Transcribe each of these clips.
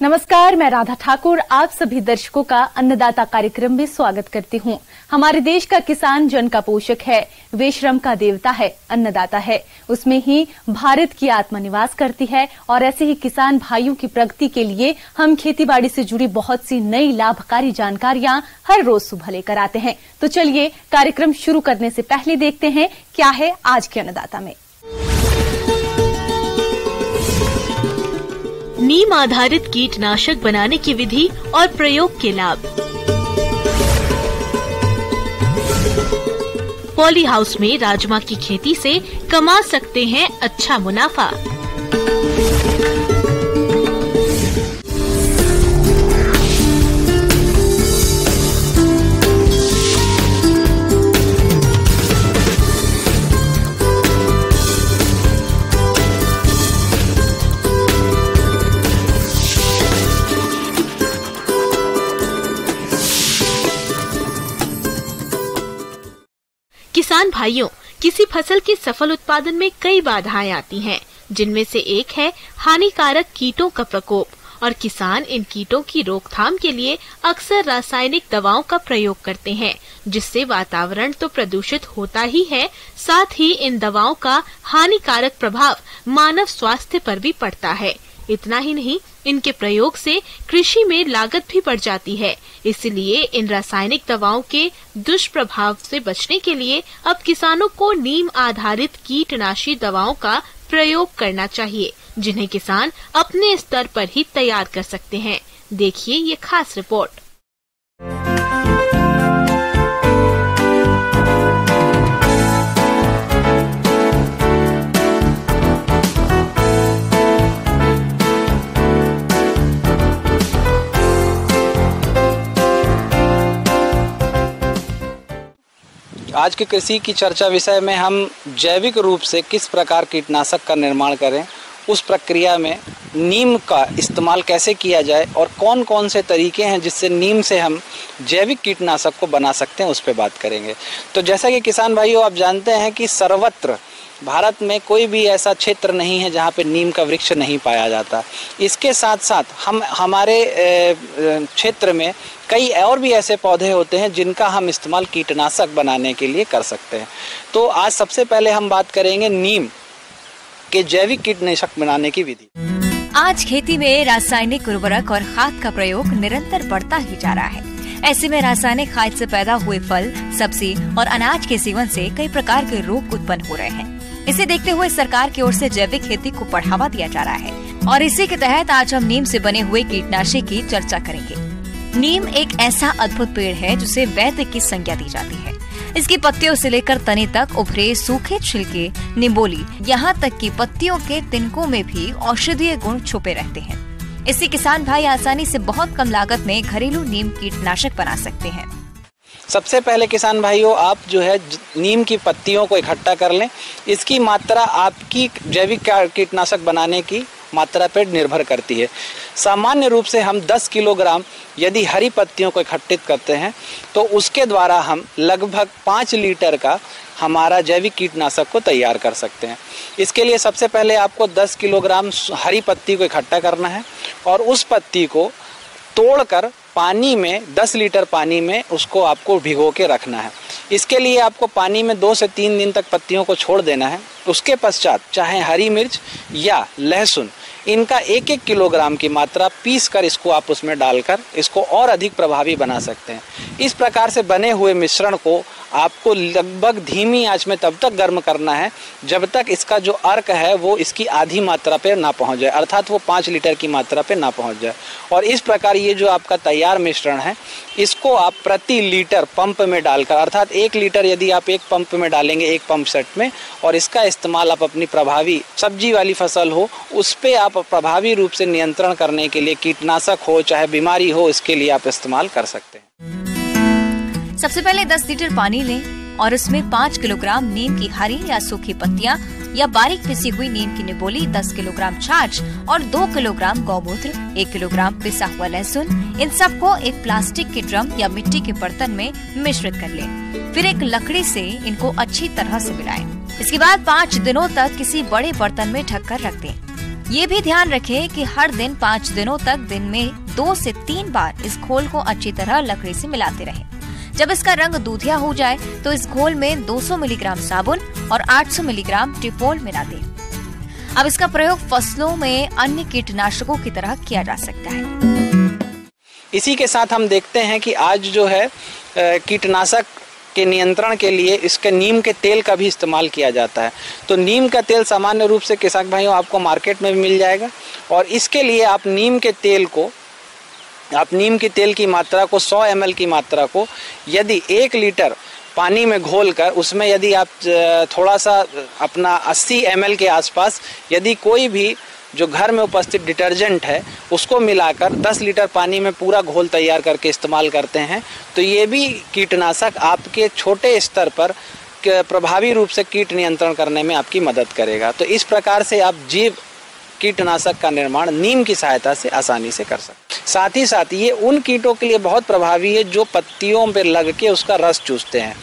नमस्कार, मैं राधा ठाकुर आप सभी दर्शकों का अन्नदाता कार्यक्रम में स्वागत करती हूं। हमारे देश का किसान जन का पोषक है, वे श्रम का देवता है, अन्नदाता है। उसमें ही भारत की आत्मा निवास करती है और ऐसे ही किसान भाइयों की प्रगति के लिए हम खेतीबाड़ी से जुड़ी बहुत सी नई लाभकारी जानकारियां हर रोज सुबह लेकर आते हैं। तो चलिए कार्यक्रम शुरू करने से पहले देखते हैं क्या है आज के अन्नदाता में। नीम आधारित कीटनाशक बनाने की विधि और प्रयोग के लाभ। पॉली हाउस में राजमा की खेती से कमा सकते हैं अच्छा मुनाफा। किसान भाइयों, किसी फसल के सफल उत्पादन में कई बाधाएं आती हैं, जिनमें से एक है हानिकारक कीटों का प्रकोप और किसान इन कीटों की रोकथाम के लिए अक्सर रासायनिक दवाओं का प्रयोग करते हैं, जिससे वातावरण तो प्रदूषित होता ही है, साथ ही इन दवाओं का हानिकारक प्रभाव मानव स्वास्थ्य पर भी पड़ता है। इतना ही नहीं, इनके प्रयोग से कृषि में लागत भी बढ़ जाती है। इसलिए इन रासायनिक दवाओं के दुष्प्रभाव से बचने के लिए अब किसानों को नीम आधारित कीटनाशी दवाओं का प्रयोग करना चाहिए, जिन्हें किसान अपने स्तर पर ही तैयार कर सकते हैं। देखिए ये खास रिपोर्ट। आज के कृषि की चर्चा विषय में हम जैविक रूप से किस प्रकार कीटनाशक का निर्माण करें, उस प्रक्रिया में नीम का इस्तेमाल कैसे किया जाए और कौन कौन से तरीके हैं जिससे नीम से हम जैविक कीटनाशक को बना सकते हैं, उस पर बात करेंगे। तो जैसा कि किसान भाइयों आप जानते हैं कि सर्वत्र भारत में कोई भी ऐसा क्षेत्र नहीं है जहाँ पे नीम का वृक्ष नहीं पाया जाता। इसके साथ साथ हमारे क्षेत्र में कई और भी ऐसे पौधे होते हैं जिनका हम इस्तेमाल कीटनाशक बनाने के लिए कर सकते हैं। तो आज सबसे पहले हम बात करेंगे नीम के जैविक कीटनाशक बनाने की विधि। आज खेती में रासायनिक उर्वरक और खाद का प्रयोग निरंतर बढ़ता ही जा रहा है। ऐसे में रासायनिक खाद से पैदा हुए फल, सब्जी और अनाज के सेवन से कई प्रकार के रोग उत्पन्न हो रहे हैं। इसे देखते हुए सरकार की ओर से जैविक खेती को बढ़ावा दिया जा रहा है और इसी के तहत आज हम नीम से बने हुए कीटनाशी की चर्चा करेंगे। नीम एक ऐसा अद्भुत पेड़ है जिसे वैद्य की संज्ञा दी जाती है। इसकी पत्तियों से लेकर तने तक उभरे सूखे छिलके, निबोली, यहाँ तक कि पत्तियों के तिनकों में भी औषधीय गुण छुपे रहते हैं। इससे किसान भाई आसानी से बहुत कम लागत में घरेलू नीम कीटनाशक बना सकते हैं। सबसे पहले किसान भाइयों आप जो है नीम की पत्तियों को इकट्ठा कर लें। इसकी मात्रा आपकी जैविक कीटनाशक बनाने की मात्रा पर निर्भर करती है। सामान्य रूप से हम 10 किलोग्राम यदि हरी पत्तियों को इकट्ठित करते हैं तो उसके द्वारा हम लगभग 5 लीटर का हमारा जैविक कीटनाशक को तैयार कर सकते हैं। इसके लिए सबसे पहले आपको 10 किलोग्राम हरी पत्ती को इकट्ठा करना है और उस पत्ती को तोड़कर पानी में 10 लीटर पानी में उसको आपको भिगो के रखना है। इसके लिए आपको पानी में 2 से 3 दिन तक पत्तियों को छोड़ देना है। उसके पश्चात चाहे हरी मिर्च या लहसुन, इनका 1-1 किलोग्राम की मात्रा पीस कर इसको आप उसमें डालकर इसको और अधिक प्रभावी बना सकते हैं। इस प्रकार से बने हुए मिश्रण को आपको लगभग धीमी आंच में तब तक गर्म करना है जब तक इसका जो अर्क है वो इसकी आधी मात्रा पे ना पहुंच जाए, अर्थात वो 5 लीटर की मात्रा पे ना पहुंच जाए। और इस प्रकार ये जो आपका तैयार मिश्रण है इसको आप प्रति लीटर पंप में डालकर, अर्थात 1 लीटर यदि आप एक पंप में डालेंगे, एक पंप सेट में, और इसका इस्तेमाल आप अपनी प्रभावी सब्जी वाली फसल हो उस पर आप प्रभावी रूप से नियंत्रण करने के लिए, कीटनाशक हो चाहे बीमारी हो, इसके लिए आप इस्तेमाल कर सकते हैं। सबसे पहले 10 लीटर पानी लें और उसमें 5 किलोग्राम नीम की हरी या सूखी पत्तियां या बारीक पिसी हुई नीम की निबोली, 10 किलोग्राम छाछ और 2 किलोग्राम गौमूत्र, 1 किलोग्राम पिसा हुआ लहसुन, इन सबको एक प्लास्टिक के ड्रम या मिट्टी के बर्तन में मिश्रित कर लें। फिर एक लकड़ी से इनको अच्छी तरह से मिलाएं। इसके बाद 5 दिनों तक किसी बड़े बर्तन में ढककर रख दें। ये भी ध्यान रखें कि हर दिन 5 दिनों तक दिन में 2 से 3 बार इस घोल को अच्छी तरह लकड़ी से मिलाते रहें। जब इसका रंग दूधिया हो जाए तो इस घोल में 200 मिलीग्राम साबुन और 800 मिलीग्राम ट्रिपोल मिला दें। अब इसका प्रयोग फसलों में अन्य कीटनाशकों की तरह किया जा सकता है। इसी के साथ हम देखते हैं कि आज जो है कीटनाशक के नियंत्रण के लिए इसके नीम के तेल का भी इस्तेमाल किया जाता है। तो नीम का तेल सामान्य रूप से किसान भाइयों आपको मार्केट में भी मिल जाएगा और इसके लिए आप नीम के तेल की मात्रा को 100 ml की मात्रा को यदि 1 लीटर पानी में घोलकर उसमें यदि आप थोड़ा सा अपना 80 ml के आसपास यदि कोई भी जो घर में उपस्थित डिटर्जेंट है उसको मिलाकर 10 लीटर पानी में पूरा घोल तैयार करके इस्तेमाल करते हैं तो ये भी कीटनाशक आपके छोटे स्तर पर प्रभावी रूप से कीट नियंत्रण करने में आपकी मदद करेगा। तो इस प्रकार से आप जैव कीटनाशक का निर्माण नीम की सहायता से आसानी से कर सकते हैं। साथ ही साथ ये उन कीटों के लिए बहुत प्रभावी है जो पत्तियों पर लग के उसका रस चूसते हैं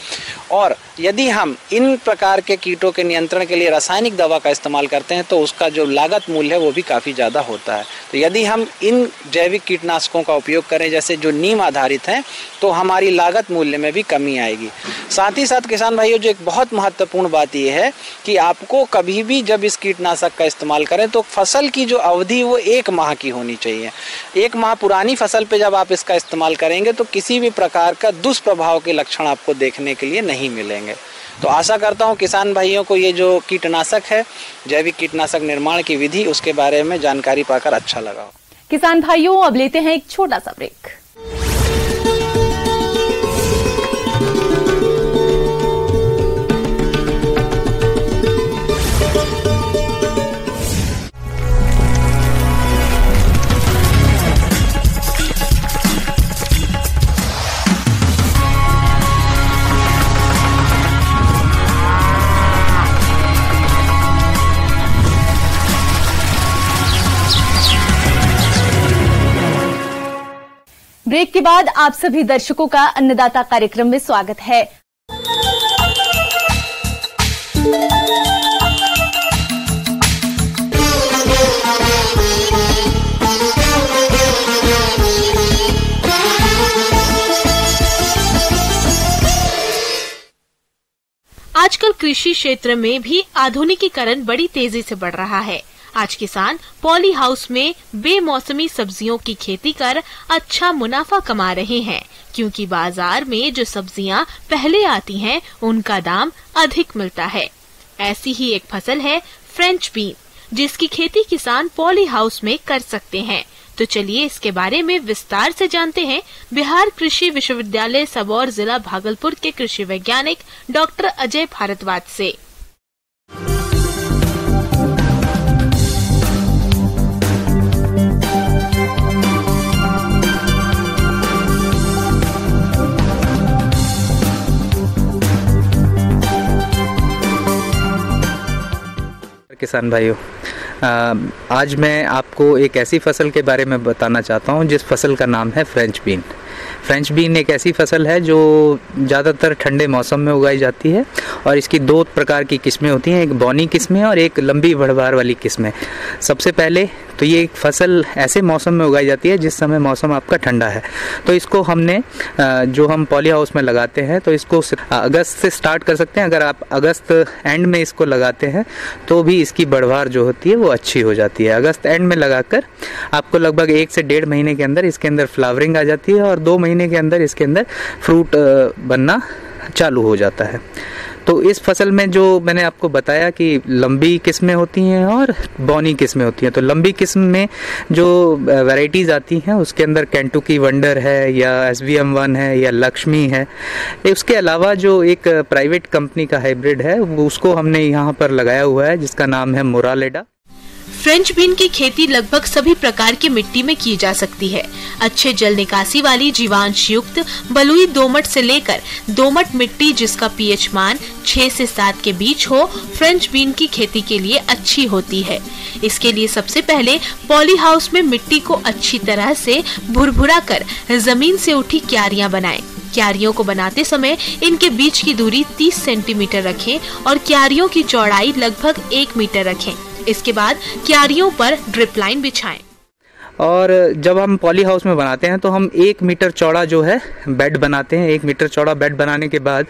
और यदि हम इन प्रकार के कीटों के नियंत्रण के लिए रासायनिक दवा का इस्तेमाल करते हैं तो उसका जो लागत मूल्य है वो भी काफ़ी ज़्यादा होता है। तो यदि हम इन जैविक कीटनाशकों का उपयोग करें जैसे जो नीम आधारित हैं तो हमारी लागत मूल्य में भी कमी आएगी। साथ ही साथ किसान भाइयों जो एक बहुत महत्वपूर्ण बात यह है कि आपको कभी भी जब इस कीटनाशक का इस्तेमाल करें तो फसल की जो अवधि वो 1 माह की होनी चाहिए। 1 माह पुरानी फसल पे जब आप इसका इस्तेमाल करेंगे तो किसी भी प्रकार का दुष्प्रभाव के लक्षण आपको देखने के लिए नहीं मिलेंगे। तो आशा करता हूँ किसान भाइयों को ये जो कीटनाशक है जैविक कीटनाशक निर्माण की विधि उसके बारे में जानकारी पाकर अच्छा लगा हो। किसान भाइयों अब लेते हैं एक छोटा सा ब्रेक। ब्रेक के बाद आप सभी दर्शकों का अन्नदाता कार्यक्रम में स्वागत है। आजकल कृषि क्षेत्र में भी आधुनिकीकरण बड़ी तेजी से बढ़ रहा है। आज किसान पॉली हाउस में बेमौसमी सब्जियों की खेती कर अच्छा मुनाफा कमा रहे हैं क्योंकि बाजार में जो सब्जियां पहले आती हैं उनका दाम अधिक मिलता है। ऐसी ही एक फसल है फ्रेंच बीन जिसकी खेती किसान पॉली हाउस में कर सकते हैं। तो चलिए इसके बारे में विस्तार से जानते हैं बिहार कृषि विश्वविद्यालय सबौर जिला भागलपुर के कृषि वैज्ञानिक डॉक्टर अजय भारद्वाज से। किसान भाइयों, आज मैं आपको एक ऐसी फसल के बारे में बताना चाहता हूं जिस फसल का नाम है फ्रेंच बीन। फ्रेंच बीन एक ऐसी फसल है जो ज़्यादातर ठंडे मौसम में उगाई जाती है और इसकी 2 प्रकार की किस्में होती हैं, एक बौनी किस्में और एक लंबी बढ़वार वाली किस्में। सबसे पहले तो ये एक फसल ऐसे मौसम में उगाई जाती है जिस समय मौसम आपका ठंडा है। तो इसको हमने जो हम पॉली हाउस में लगाते हैं तो इसको अगस्त से स्टार्ट कर सकते हैं। अगर आप अगस्त एंड में इसको लगाते हैं तो भी इसकी बढ़वार जो होती है वो अच्छी हो जाती है। अगस्त एंड में लगाकर आपको लगभग 1 से 1.5 महीने के अंदर इसके अंदर फ्लावरिंग आ जाती है और 2 महीने के अंदर इसके अंदर फ्रूट बनना चालू हो जाता है। तो इस फसल में जो मैंने आपको बताया कि लंबी किस्में होती हैं और बौनी किस्में होती हैं। तो लंबी किस्म में जो वैरायटीज़ आती हैं उसके अंदर केंटुकी वंडर है या SBM1 है या लक्ष्मी है। उसके अलावा जो एक प्राइवेट कंपनी का हाइब्रिड है उसको हमने यहाँ पर लगाया हुआ है जिसका नाम है मोरालेडा। फ्रेंच बीन की खेती लगभग सभी प्रकार की मिट्टी में की जा सकती है। अच्छे जल निकासी वाली जीवांश युक्त बलुई दोमट से लेकर दोमट मिट्टी जिसका पीएच मान 6 से 7 के बीच हो, फ्रेंच बीन की खेती के लिए अच्छी होती है। इसके लिए सबसे पहले पॉली हाउस में मिट्टी को अच्छी तरह से भुरभुरा कर जमीन से उठी क्यारियां बनाएं। क्यारियों को बनाते समय इनके बीच की दूरी 30 सेंटीमीटर रखें और क्यारियों की चौड़ाई लगभग 1 मीटर रखें। इसके बाद क्यारियों पर ड्रिप लाइन बिछाएं। और जब हम पॉली हाउस में बनाते हैं तो हम 1 मीटर चौड़ा जो है बेड बनाते हैं। 1 मीटर चौड़ा बेड बनाने के बाद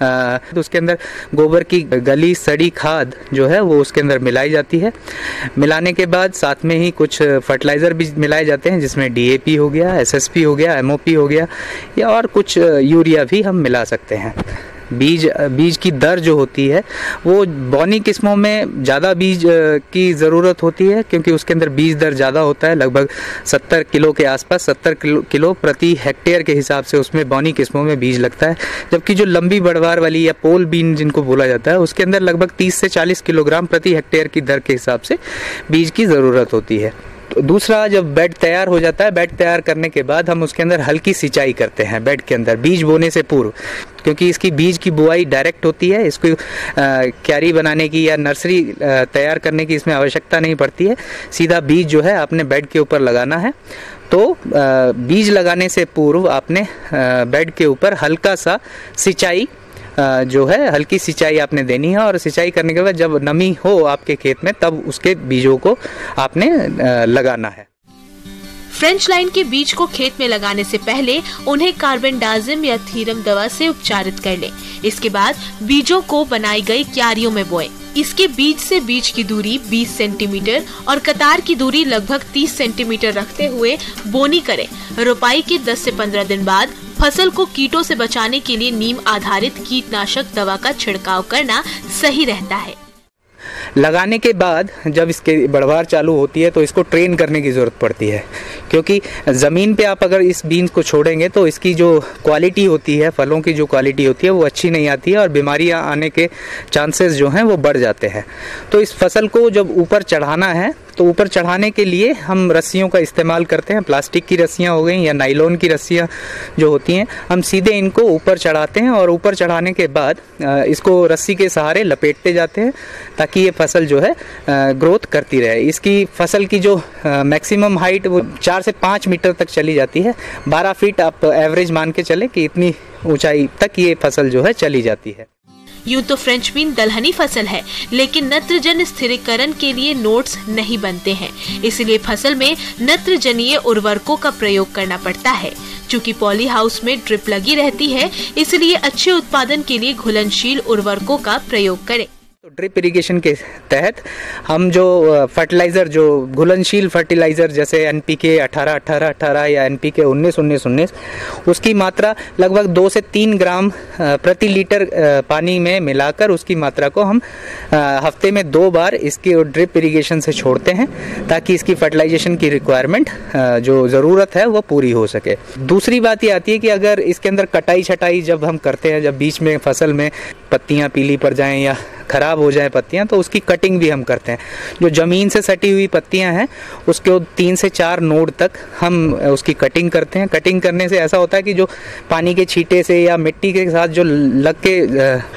तो उसके अंदर गोबर की गली सड़ी खाद जो है वो उसके अंदर मिलाई जाती है। मिलाने के बाद साथ में ही कुछ फर्टिलाइज़र भी मिलाए जाते हैं, जिसमें DAP हो गया, SSP हो गया, MOP हो गया, या और कुछ यूरिया भी हम मिला सकते हैं। बीज की दर जो होती है वो बौनी किस्मों में ज़्यादा बीज की ज़रूरत होती है, क्योंकि उसके अंदर बीज दर ज़्यादा होता है, लगभग 70 किलो के आसपास, 70 किलो प्रति हेक्टेयर के हिसाब से उसमें बौनी किस्मों में बीज लगता है। जबकि जो लंबी बढ़वार वाली या पोल बीन जिनको बोला जाता है, उसके अंदर लगभग 30 से 40 किलोग्राम प्रति हेक्टेयर की दर के हिसाब से बीज की ज़रूरत होती है। दूसरा, जब बेड तैयार हो जाता है, बेड तैयार करने के बाद हम उसके अंदर हल्की सिंचाई करते हैं बेड के अंदर बीज बोने से पूर्व, क्योंकि इसकी बीज की बुआई डायरेक्ट होती है। इसको क्यारी बनाने की या नर्सरी तैयार करने की इसमें आवश्यकता नहीं पड़ती है। सीधा बीज जो है आपने बेड के ऊपर लगाना है। तो बीज लगाने से पूर्व आपने बेड के ऊपर हल्का सा सिंचाई जो है हल्की सिंचाई आपने देनी है, और सिंचाई करने के बाद जब नमी हो आपके खेत में तब उसके बीजों को आपने लगाना है। फ्रेंच लाइन के बीज को खेत में लगाने से पहले उन्हें कार्बेंडाजिम या थीरम दवा से उपचारित कर लें। इसके बाद बीजों को बनाई गई क्यारियों में बोएं। इसके बीज से बीज की दूरी 20 सेंटीमीटर और कतार की दूरी लगभग 30 सेंटीमीटर रखते हुए बोनी करें। रोपाई के 10 से 15 दिन बाद फसल को कीटों से बचाने के लिए नीम आधारित कीटनाशक दवा का छिड़काव करना सही रहता है। लगाने के बाद जब इसके बढ़वार चालू होती है तो इसको ट्रेन करने की ज़रूरत पड़ती है, क्योंकि ज़मीन पे आप अगर इस बीन्स को छोड़ेंगे तो इसकी जो क्वालिटी होती है, फलों की जो क्वालिटी होती है वो अच्छी नहीं आती है, और बीमारियां आने के चांसेस जो हैं वो बढ़ जाते हैं। तो इस फसल को जब ऊपर चढ़ाना है तो ऊपर चढ़ाने के लिए हम रस्सियों का इस्तेमाल करते हैं। प्लास्टिक की रस्सियाँ हो गई या नाइलॉन की रस्सियाँ जो होती हैं, हम सीधे इनको ऊपर चढ़ाते हैं, और ऊपर चढ़ाने के बाद इसको रस्सी के सहारे लपेटते जाते हैं ताकि ये फसल जो है ग्रोथ करती रहे। इसकी फसल की जो मैक्सिमम हाइट वो 4 से 5 मीटर तक चली जाती है। 12 फीट आप एवरेज मान के चले कि इतनी ऊंचाई तक ये फसल जो है चली जाती है। यूं तो फ्रेंच बीन दलहनी फसल है, लेकिन नत्रजन स्थिरीकरण के लिए नोड्स नहीं बनते हैं, इसलिए फसल में नत्रजनीय उर्वरकों का प्रयोग करना पड़ता है। चूँकि पॉली हाउस में ड्रिप लगी रहती है, इसलिए अच्छे उत्पादन के लिए घुलनशील उर्वरकों का प्रयोग करें। तो ड्रिप इरिगेशन के तहत हम जो फर्टिलाइज़र, जो घुलनशील फर्टिलाइज़र जैसे NPK 18-18-18 या NPK 19-19-19, उसकी मात्रा लगभग 2 से 3 ग्राम प्रति लीटर पानी में मिलाकर उसकी मात्रा को हम हफ्ते में 2 बार इसकी ड्रिप इरिगेशन से छोड़ते हैं, ताकि इसकी फर्टिलाइजेशन की रिक्वायरमेंट जो ज़रूरत है वो पूरी हो सके। दूसरी बात ये आती है कि अगर इसके अंदर कटाई छटाई जब हम करते हैं, जब बीच में फसल में पत्तियाँ पीली पड़ जाएँ या खराब हो जाए पत्तियां, तो उसकी कटिंग भी हम करते हैं। जो ज़मीन से सटी हुई पत्तियां हैं उसके 3 से 4 नोड तक हम उसकी कटिंग करते हैं। कटिंग करने से ऐसा होता है कि जो पानी के छींटे से या मिट्टी के साथ जो लग के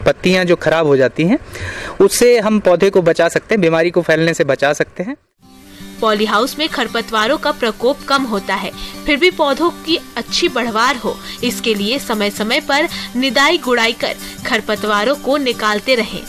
पत्तियां जो खराब हो जाती हैं, उससे हम पौधे को बचा सकते हैं, बीमारी को फैलने से बचा सकते हैं। पॉली हाउस में खरपतवारों का प्रकोप कम होता है, फिर भी पौधों की अच्छी बढ़वार हो, इसके लिए समय समय पर निदाई गुड़ाई कर खरपतवारों को निकालते रहें।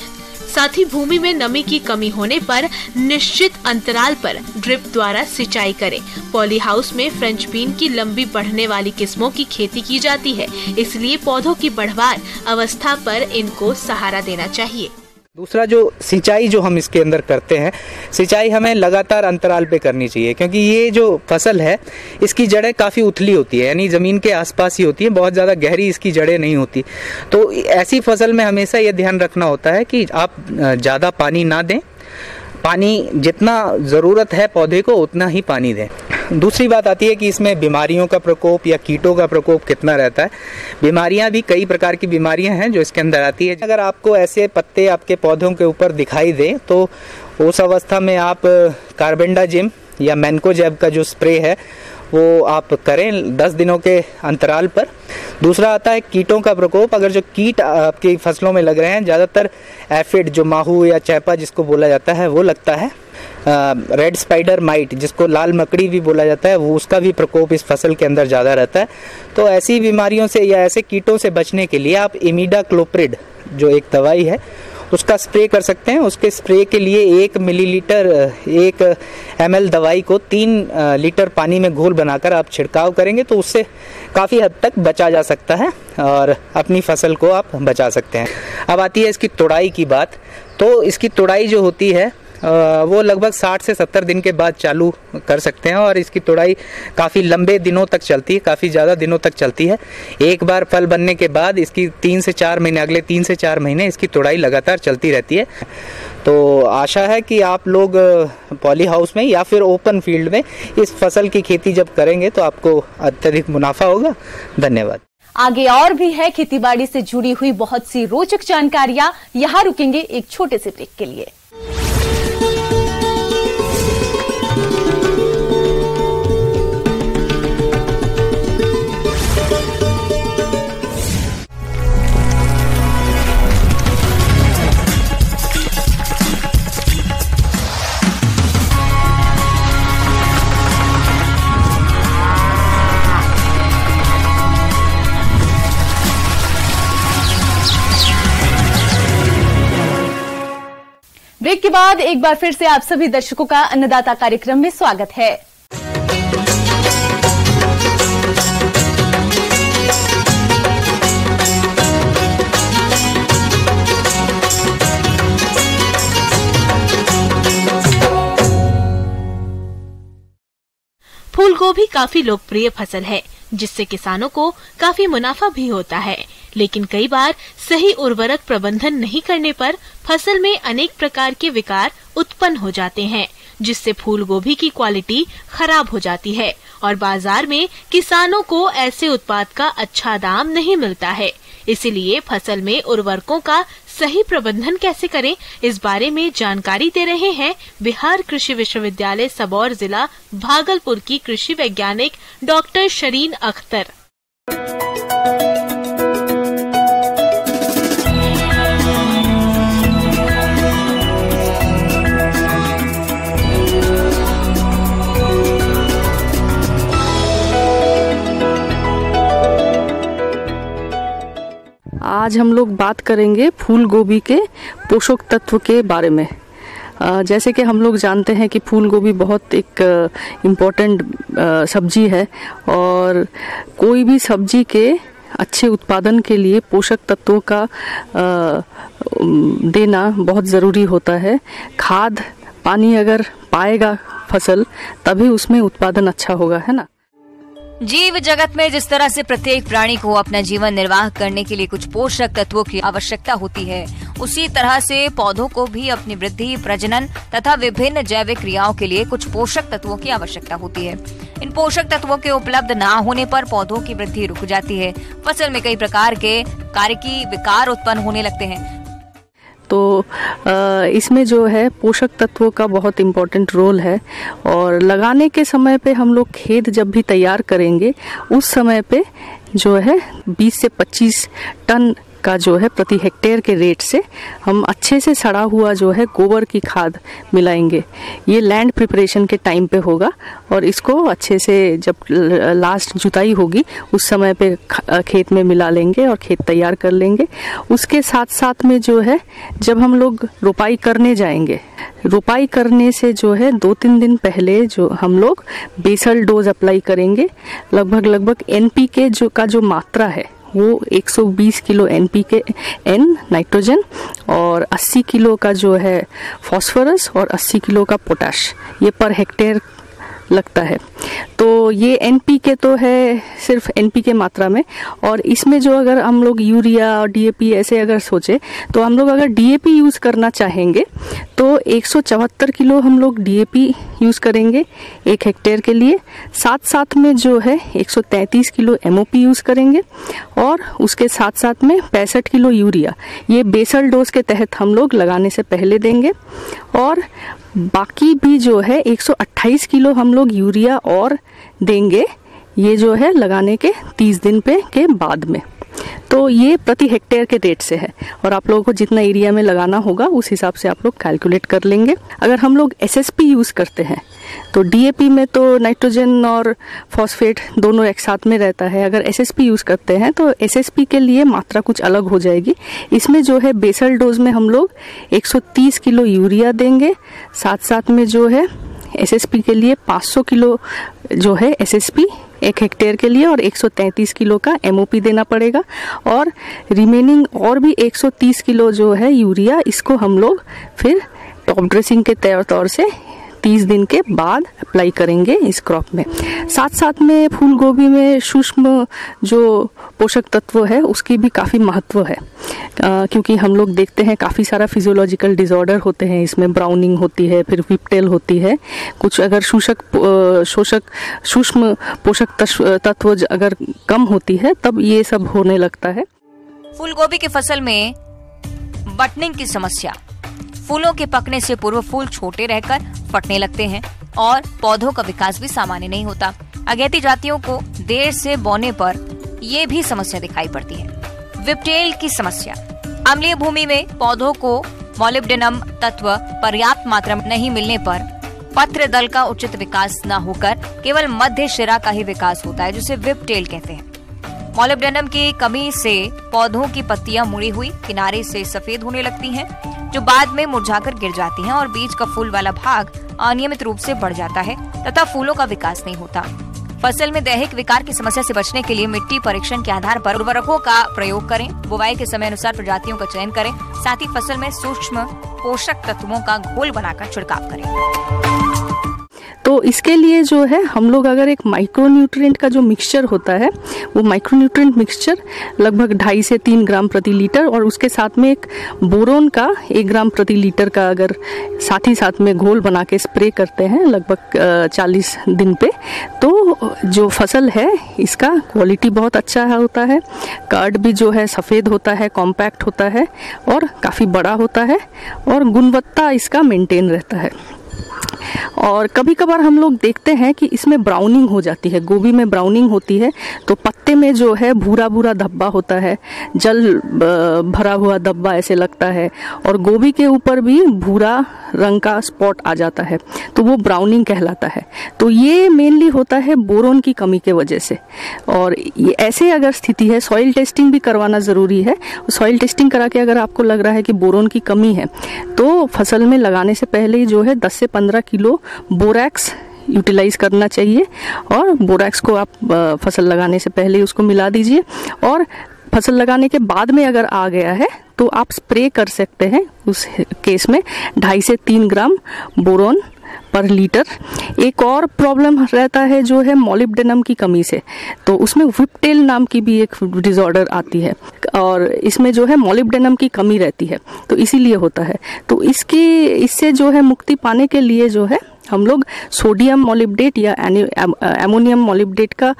साथ ही भूमि में नमी की कमी होने पर निश्चित अंतराल पर ड्रिप द्वारा सिंचाई करें। पॉली हाउस में फ्रेंच बीन की लंबी बढ़ने वाली किस्मों की खेती की जाती है, इसलिए पौधों की बढ़वार अवस्था पर इनको सहारा देना चाहिए। दूसरा, जो सिंचाई जो हम इसके अंदर करते हैं, सिंचाई हमें लगातार अंतराल पे करनी चाहिए, क्योंकि ये जो फसल है इसकी जड़ें काफ़ी उथली होती है, यानी ज़मीन के आसपास ही होती है, बहुत ज़्यादा गहरी इसकी जड़ें नहीं होती। तो ऐसी फसल में हमेशा ये ध्यान रखना होता है कि आप ज़्यादा पानी ना दें, पानी जितना ज़रूरत है पौधे को उतना ही पानी दें। दूसरी बात आती है कि इसमें बीमारियों का प्रकोप या कीटों का प्रकोप कितना रहता है। बीमारियां भी कई प्रकार की बीमारियां हैं जो इसके अंदर आती है। अगर आपको ऐसे पत्ते आपके पौधों के ऊपर दिखाई दें तो उस अवस्था में आप कार्बेंडाजिम या मैनकोजेब का जो स्प्रे है वो आप करें 10 दिनों के अंतराल पर। दूसरा आता है कीटों का प्रकोप। अगर जो कीट आपकी फसलों में लग रहे हैं, ज़्यादातर एफिड जो माहू या चैपा जिसको बोला जाता है वो लगता है। रेड स्पाइडर माइट जिसको लाल मकड़ी भी बोला जाता है, वो उसका भी प्रकोप इस फसल के अंदर ज़्यादा रहता है। तो ऐसी बीमारियों से या ऐसे कीटों से बचने के लिए आप इमिडाक्लोप्रिड जो एक दवाई है उसका स्प्रे कर सकते हैं। उसके स्प्रे के लिए 1 मिलीलीटर 1 ml दवाई को 3 लीटर पानी में घोल बनाकर आप छिड़काव करेंगे तो उससे काफ़ी हद तक बचा जा सकता है और अपनी फसल को आप बचा सकते हैं। अब आती है इसकी तुड़ाई की बात। तो इसकी तुड़ाई जो होती है वो लगभग 60 से 70 दिन के बाद चालू कर सकते हैं और इसकी तुड़ाई काफ़ी लंबे दिनों तक चलती है, काफ़ी ज़्यादा दिनों तक चलती है। एक बार फल बनने के बाद इसकी 3 से 4 महीने, अगले 3 से 4 महीने इसकी तुड़ाई लगातार चलती रहती है। तो आशा है कि आप लोग पॉली हाउस में या फिर ओपन फील्ड में इस फसल की खेती जब करेंगे तो आपको अत्यधिक मुनाफा होगा। धन्यवाद। आगे और भी है खेतीबाड़ी से जुड़ी हुई बहुत सी रोचक जानकारियां। यहाँ रुकेंगे एक छोटे से ब्रेक के लिए। ब्रेक के बाद एक बार फिर से आप सभी दर्शकों का अन्नदाता कार्यक्रम में स्वागत है। फूल गोभी काफी लोकप्रिय फसल है जिससे किसानों को काफी मुनाफा भी होता है, लेकिन कई बार सही उर्वरक प्रबंधन नहीं करने पर फसल में अनेक प्रकार के विकार उत्पन्न हो जाते हैं, जिससे फूल गोभी की क्वालिटी खराब हो जाती है और बाजार में किसानों को ऐसे उत्पाद का अच्छा दाम नहीं मिलता है। इसीलिए फसल में उर्वरकों का सही प्रबंधन कैसे करें, इस बारे में जानकारी दे रहे हैं बिहार कृषि विश्वविद्यालय सबौर जिला भागलपुर की कृषि वैज्ञानिक डॉक्टर शरीन अख्तर। आज हम लोग बात करेंगे फूल गोभी के पोषक तत्व के बारे में। जैसे कि हम लोग जानते हैं कि फूल गोभी बहुत एक इम्पोर्टेंट सब्जी है और कोई भी सब्जी के अच्छे उत्पादन के लिए पोषक तत्वों का देना बहुत ज़रूरी होता है। खाद पानी अगर पाएगा फसल तभी उसमें उत्पादन अच्छा होगा, है ना। जीव जगत में जिस तरह से प्रत्येक प्राणी को अपना जीवन निर्वाह करने के लिए कुछ पोषक तत्वों की आवश्यकता होती है, उसी तरह से पौधों को भी अपनी वृद्धि, प्रजनन तथा विभिन्न जैविक क्रियाओं के लिए कुछ पोषक तत्वों की आवश्यकता होती है। इन पोषक तत्वों के उपलब्ध न होने पर पौधों की वृद्धि रुक जाती है, फसल में कई प्रकार के कार्यकी विकार उत्पन्न होने लगते हैं। तो इसमें जो है पोषक तत्वों का बहुत इम्पोर्टेंट रोल है और लगाने के समय पे हम लोग खेत जब भी तैयार करेंगे उस समय पे जो है 20 से 25 टन का जो है प्रति हेक्टेयर के रेट से हम अच्छे से सड़ा हुआ जो है गोबर की खाद मिलाएंगे। ये लैंड प्रिपरेशन के टाइम पे होगा और इसको अच्छे से जब लास्ट जुताई होगी उस समय पे खेत में मिला लेंगे और खेत तैयार कर लेंगे। उसके साथ साथ में जो है जब हम लोग रोपाई करने जाएंगे, रोपाई करने से जो है 2-3 दिन पहले जो हम लोग बेसल डोज अप्लाई करेंगे। लगभग NPK जो मात्रा है वो 120 किलो NPK नाइट्रोजन और 80 किलो का जो है फॉस्फोरस और 80 किलो का पोटाश, ये पर हेक्टेयर लगता है। तो ये NPK तो है सिर्फ NPK मात्रा में, और इसमें जो अगर हम लोग यूरिया और DAP ऐसे अगर सोचे तो हम लोग अगर DAP यूज़ करना चाहेंगे तो 174 किलो हम लोग DAP यूज़ करेंगे 1 हेक्टेयर के लिए। साथ में जो है 133 किलो MOP यूज़ करेंगे और उसके साथ में 65 किलो यूरिया, ये बेसल डोज के तहत हम लोग लगाने से पहले देंगे। और बाकी भी जो है 128 किलो हम लोग यूरिया और देंगे, ये जो है लगाने के 30 दिन पे के बाद में। तो ये प्रति हेक्टेयर के रेट से है और आप लोगों को जितना एरिया में लगाना होगा उस हिसाब से आप लोग कैलकुलेट कर लेंगे। अगर हम लोग एसएसपी यूज़ करते हैं तो डीएपी में तो नाइट्रोजन और फॉस्फेट दोनों एक साथ में रहता है। अगर एसएसपी यूज़ करते हैं तो एसएसपी के लिए मात्रा कुछ अलग हो जाएगी। इसमें जो है बेसल डोज में हम लोग 130 किलो यूरिया देंगे, साथ साथ में जो है एसएसपी के लिए 500 किलो जो है एसएसपी 1 हेक्टेयर के लिए और 133 किलो का एमओपी देना पड़ेगा और रिमेनिंग और भी 130 किलो जो है यूरिया, इसको हम लोग फिर टॉप ड्रेसिंग के तौर से 30 दिन के बाद अप्लाई करेंगे इस क्रॉप में। साथ साथ में फूल गोभी में सूक्ष्म जो पोषक तत्व है उसकी भी काफ़ी महत्व है, क्योंकि हम लोग देखते हैं काफ़ी सारा फिजियोलॉजिकल डिसऑर्डर होते हैं इसमें, ब्राउनिंग होती है, फिर विपटेल होती है, कुछ अगर सूक्ष्म पोषक तत्व अगर कम होती है तब ये सब होने लगता है। फूल गोभी की फसल में बटनिंग की समस्या। फूलों के पकने से पूर्व फूल छोटे रहकर फटने लगते हैं और पौधों का विकास भी सामान्य नहीं होता। अगैती जातियों को देर से बोने पर ये भी समस्या दिखाई पड़ती है। विपटेल की समस्या। अम्लीय भूमि में पौधों को मोलिब्डेनम तत्व पर्याप्त मात्रा में नहीं मिलने पर पत्र दल का उचित विकास न होकर केवल मध्य शिरा का ही विकास होता है, जिसे विपटेल कहते हैं। मोलिब्डेनम की कमी से पौधों की पत्तियां मुड़ी हुई किनारे से सफेद होने लगती हैं, जो बाद में मुरझाकर गिर जाती हैं और बीज का फूल वाला भाग अनियमित रूप से बढ़ जाता है तथा फूलों का विकास नहीं होता। फसल में दैहिक विकार की समस्या से बचने के लिए मिट्टी परीक्षण के आधार पर उर्वरकों का प्रयोग करें। बुवाई के समय अनुसार प्रजातियों का चयन करें। साथ ही फसल में सूक्ष्म पोषक तत्वों का घोल बनाकर छिड़काव करें। तो इसके लिए जो है हम लोग अगर एक माइक्रोन्यूट्रिएंट का जो मिक्सचर होता है वो माइक्रोन्यूट्रिएंट मिक्सचर लगभग 2.5 से 3 ग्राम प्रति लीटर और उसके साथ में एक बोरोन का 1 ग्राम प्रति लीटर का अगर साथ ही साथ में घोल बना के स्प्रे करते हैं लगभग 40 दिन पे, तो जो फसल है इसका क्वालिटी बहुत अच्छा होता है। कर्ड भी जो है सफ़ेद होता है, कॉम्पैक्ट होता है और काफ़ी बड़ा होता है और गुणवत्ता इसका मेंटेन रहता है। और कभी कभार हम लोग देखते हैं कि इसमें ब्राउनिंग हो जाती है, गोभी में ब्राउनिंग होती है, तो पत्ते में जो है भूरा भूरा धब्बा होता है, जल भरा हुआ धब्बा ऐसे लगता है और गोभी के ऊपर भी भूरा रंग का स्पॉट आ जाता है, तो वो ब्राउनिंग कहलाता है। तो ये मेनली होता है बोरोन की कमी के वजह से। और ये ऐसे अगर स्थिति है, सॉइल टेस्टिंग भी करवाना ज़रूरी है। सॉइल टेस्टिंग करा के अगर आपको लग रहा है कि बोरोन की कमी है तो फसल में लगाने से पहले ही जो है 10 से 15 किलो बोरैक्स यूटिलाइज करना चाहिए और बोरैक्स को आप फसल लगाने से पहले उसको मिला दीजिए और फसल लगाने के बाद में अगर आ गया है तो आप स्प्रे कर सकते हैं उस केस में 2.5 से 3 ग्राम बोरोन पर लीटर। एक और प्रॉब्लम रहता है जो है मोलिब्डेनम की कमी से, तो उसमें विपटेल नाम की भी एक डिसऑर्डर आती है और इसमें जो है मोलिब्डेनम की कमी रहती है, तो इसीलिए होता है। तो इससे जो है मुक्ति पाने के लिए जो है हम लोग सोडियम मोलिब्डेट या एमोनियम मोलिब्डेट का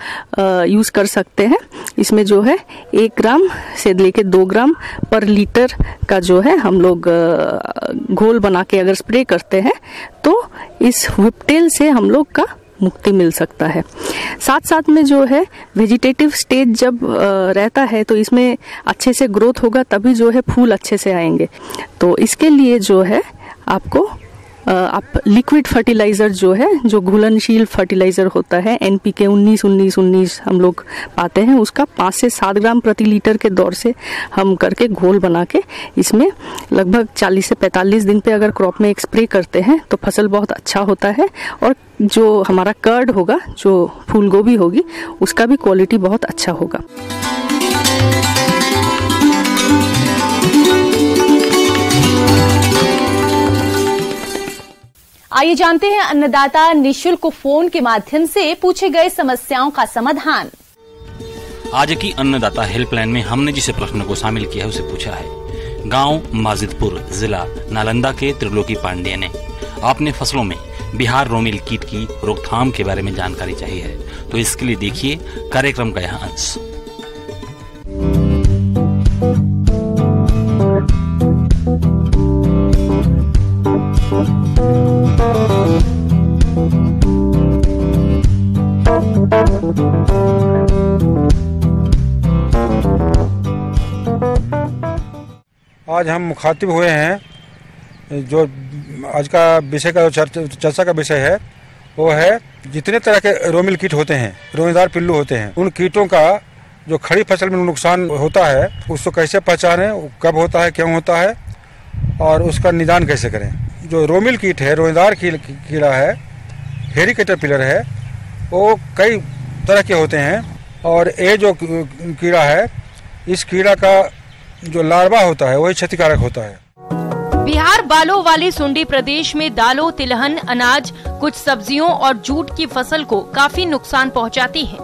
यूज़ कर सकते हैं। इसमें जो है 1 ग्राम से लेके 2 ग्राम पर लीटर का जो है हम लोग घोल बना के अगर स्प्रे करते हैं तो इस विपटेल से हम लोग का मुक्ति मिल सकता है। साथ साथ में जो है वेजिटेटिव स्टेज जब रहता है तो इसमें अच्छे से ग्रोथ होगा, तभी जो है फूल अच्छे से आएंगे। तो इसके लिए जो है आपको आप लिक्विड फर्टिलाइज़र जो है, जो घुलनशील फर्टिलाइज़र होता है NPK 19-19-19 हम लोग पाते हैं, उसका 5 से 7 ग्राम प्रति लीटर के दौर से हम करके घोल बना के इसमें लगभग 40 से 45 दिन पे अगर क्रॉप में एक स्प्रे करते हैं तो फसल बहुत अच्छा होता है और जो हमारा कर्ड होगा, जो फूल गोभी होगी, उसका भी क्वालिटी बहुत अच्छा होगा। आइए जानते हैं अन्नदाता निशुल्क फोन के माध्यम से पूछे गए समस्याओं का समाधान। आज की अन्नदाता हेल्पलाइन में हमने जिसे प्रश्न को शामिल किया है उसे पूछा है। गांव माजिदपुर, जिला नालंदा के त्रिलोकी पांडे ने अपने फसलों में बिहार रोमिल कीट की रोकथाम के बारे में जानकारी चाहिए है, तो इसके लिए देखिए कार्यक्रम का यह अंश। आज हम मुखातिब हुए हैं, जो आज का विषय का चर्चा का विषय है वो है जितने तरह के रोमिल कीट होते हैं, रोएदार पिल्लू होते हैं, उन कीटों का जो खड़ी फसल में नुकसान होता है उसको कैसे पहचानें, कब होता है, क्यों होता है और उसका निदान कैसे करें। जो रोमिल कीट है, रोएदार कीड़ा है, हेरी कैटरपिलर है, वो कई तरह के होते हैं और ये जो कीड़ा है, इस कीड़ा का जो लार्वा होता है वही क्षतिकारक होता है। बिहार बालों वाली सुंडी प्रदेश में दालों, तिलहन, अनाज, कुछ सब्जियों और जूट की फसल को काफी नुकसान पहुंचाती है।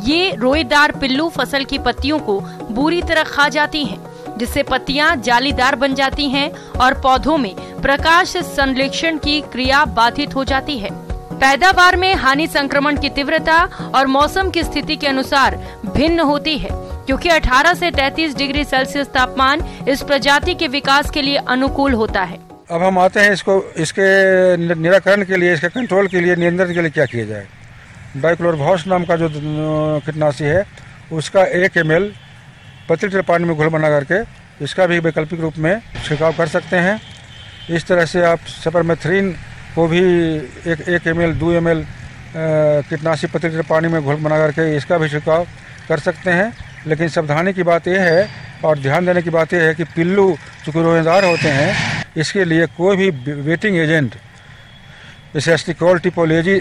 ये रोएदार पिल्लू फसल की पत्तियों को बुरी तरह खा जाती हैं, जिससे पत्तियां जालीदार बन जाती हैं और पौधों में प्रकाश संश्लेषण की क्रिया बाधित हो जाती है। पैदावार में हानि संक्रमण की तीव्रता और मौसम की स्थिति के अनुसार भिन्न होती है, क्योंकि 18 से 33 डिग्री सेल्सियस तापमान इस प्रजाति के विकास के लिए अनुकूल होता है। अब हम आते हैं इसके निराकरण के लिए, इसके कंट्रोल के लिए, नियंत्रण के लिए क्या किया जाए। डाइक्लोरभास नाम का जो कीटनाशी है उसका 1 ml प्रति लीटर पानी में घोल बना करके इसका भी वैकल्पिक रूप में छिड़काव कर सकते हैं। इस तरह से आप सपरमेथ्रिन को भी 1 ml 2 ml कीटनाशी प्रति लीटर पानी में घोल बना करके इसका भी छिड़काव कर सकते हैं। लेकिन सावधानी की बात यह है और ध्यान देने की बात यह है कि पिल्लू चूँकि रोएदार होते हैं, इसके लिए कोई भी वेटिंग एजेंट जैसे एस्टिकोल, टिपोलेजी,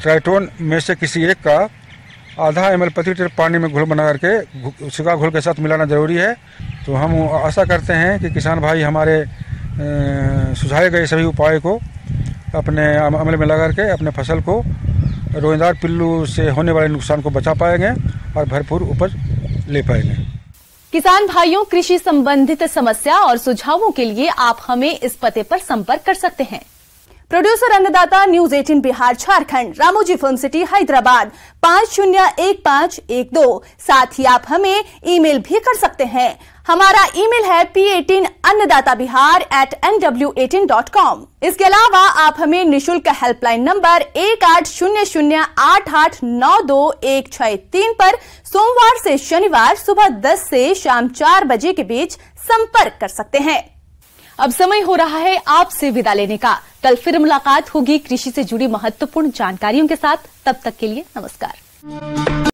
ट्राइटोन में से किसी एक का आधा ml प्रति लीटर पानी में घोल बना करके छिड़काव घोल के साथ मिलाना जरूरी है। तो हम आशा करते हैं कि किसान भाई हमारे सुझाए गए सभी उपाय को अपने अमल में लगा करके अपने फसल को रोएदार पिल्लू से होने वाले नुकसान को बचा पाएंगे और भरपूर उपज ले पाएंगे। किसान भाइयों, कृषि संबंधित समस्या और सुझावों के लिए आप हमें इस पते पर संपर्क कर सकते हैं। प्रोड्यूसर अन्नदाता news 18 Bihar Jharkhand, Ramoji film city Hyderabad 501512। साथ ही आप हमें ईमेल भी कर सकते हैं। हमारा ईमेल है p18annadatabihar@nw18.com। इसके अलावा आप हमें निशुल्क हेल्पलाइन नंबर 180088922163 पर सोमवार से शनिवार सुबह 10 से शाम 4 बजे के बीच संपर्क कर सकते हैं। अब समय हो रहा है आपसे विदा लेने का। कल फिर मुलाकात होगी कृषि से जुड़ी महत्वपूर्ण जानकारियों के साथ। तब तक के लिए नमस्कार।